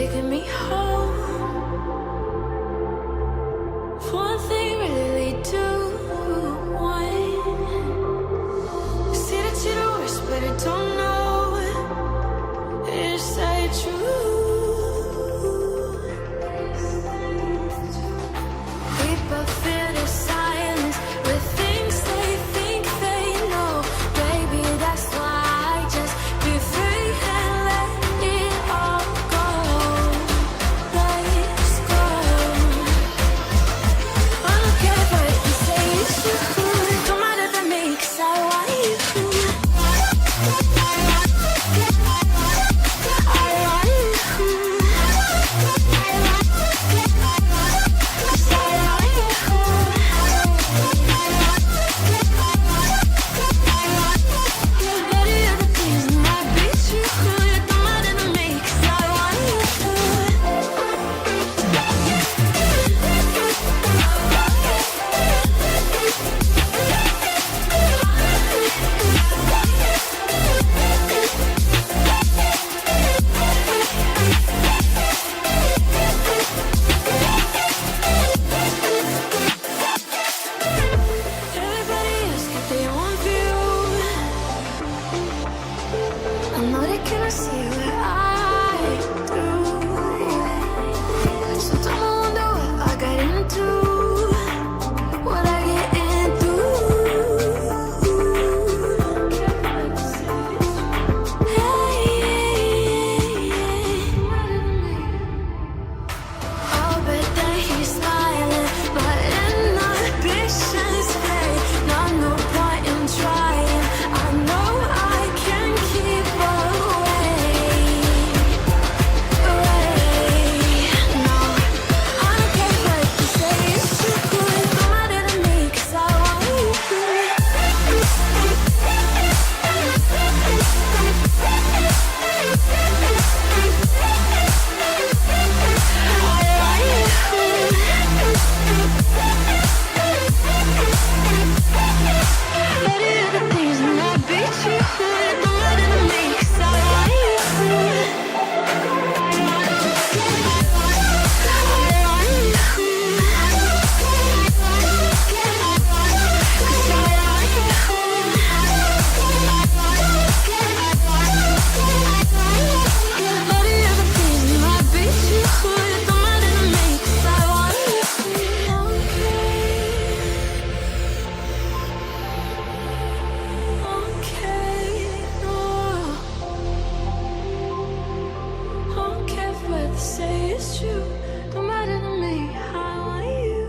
taking me home. One thing really lead to one. See that you're the worst, but I don't know. Is that true? We both feel the silence with things they think they know. Baby, that's why I just be free and let it all go. Let's go. I don't care what you say, it's true. Don't matter to me, 'cause I want you. Everybody else got their own view. I know they cannot see what I do. So don't wonder what I got into. What I get into. Oh, but then he's smiling, but inhibitions fade. No point in trying. I know I can keep away. No, I don't care what you say, it's true. Don't matter to me, 'cause I want you. Say it's true, don't matter to me, I want you.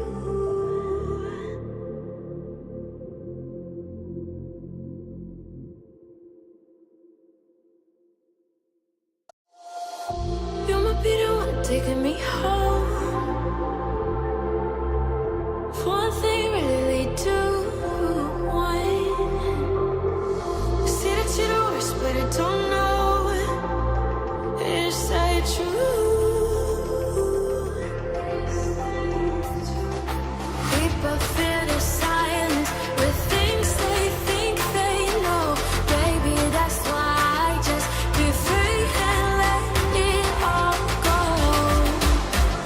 You might be the one taking me home. One thing really lead to one. See that you're the worst, but I don't know. Is that true? We both feel the silence with things they think they know. Baby, that's why I just be free and let it all go.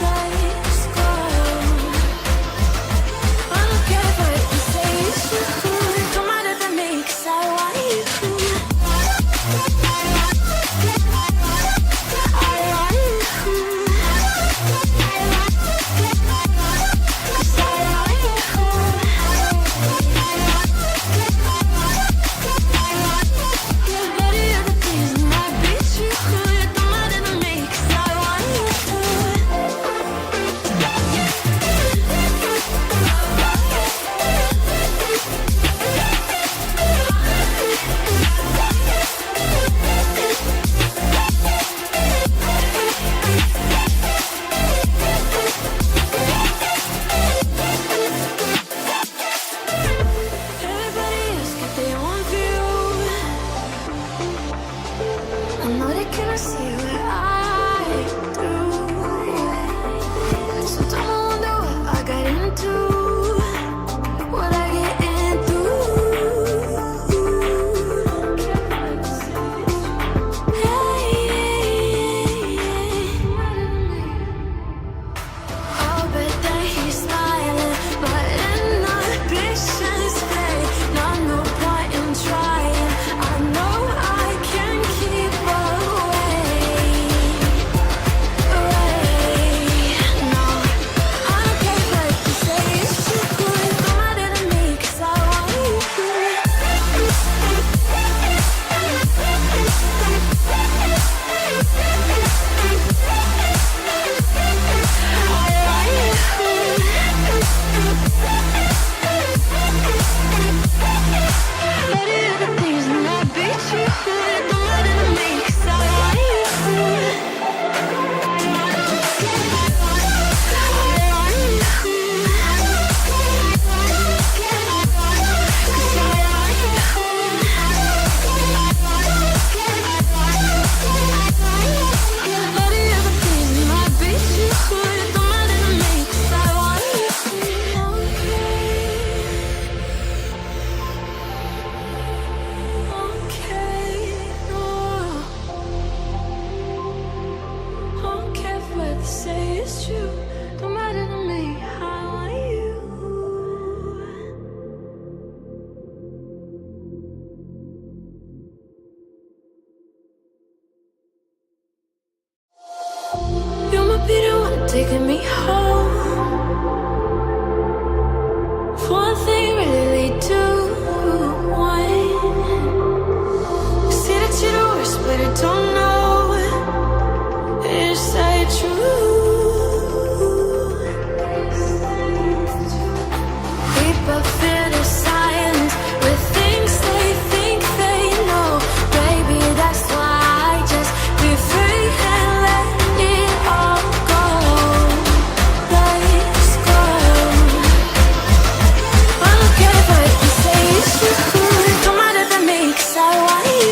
Let's go. I don't care what you say, it's true. Don't matter to me, 'cause I want you. Everybody else got their own view. I know they cannot see what I do. So don't wonder what I got into. What I get into. Hey, you. Don't matter to me. I want you. You might be the one taking me home. One thing really lead to one. See that you're the worst, but I don't know. Is that true? People feel the silence with things they think they know. Baby, that's why I just be free and let it all go. Let's go. I don't care what you say, it's true. Don't matter to me, 'cause I want you.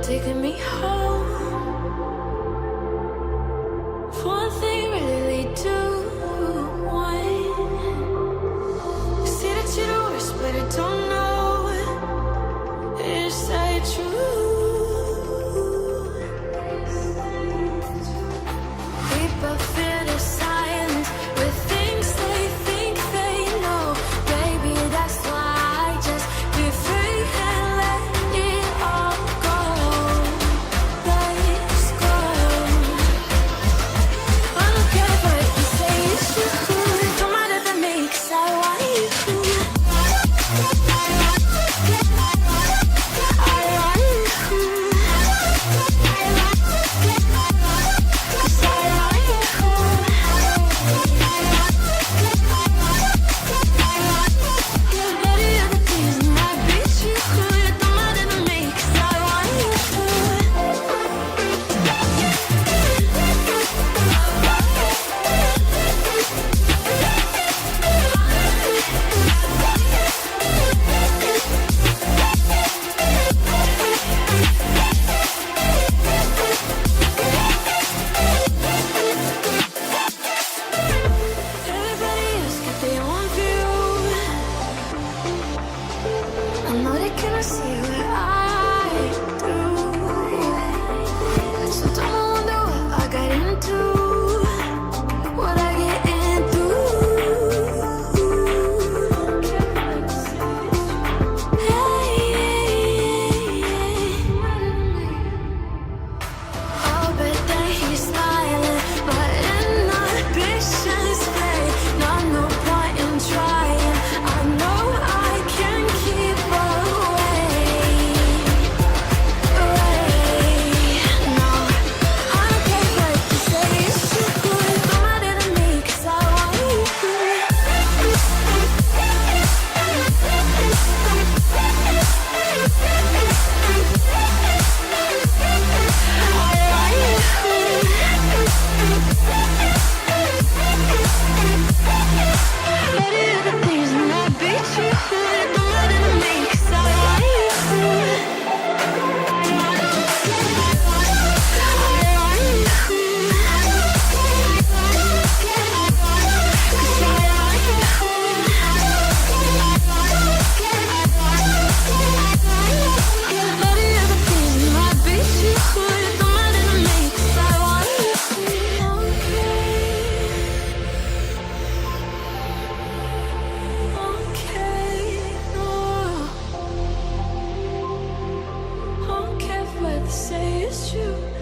taking me home. One thing really lead to one. You say that you're the worst, but I don't know. Is that true? People fear the silence with things they think they know. Baby, that's why I just be free and let it all go. Let's go. I don't care what you say, it's true. Don't matter to me, 'cause I want you. Say it's true.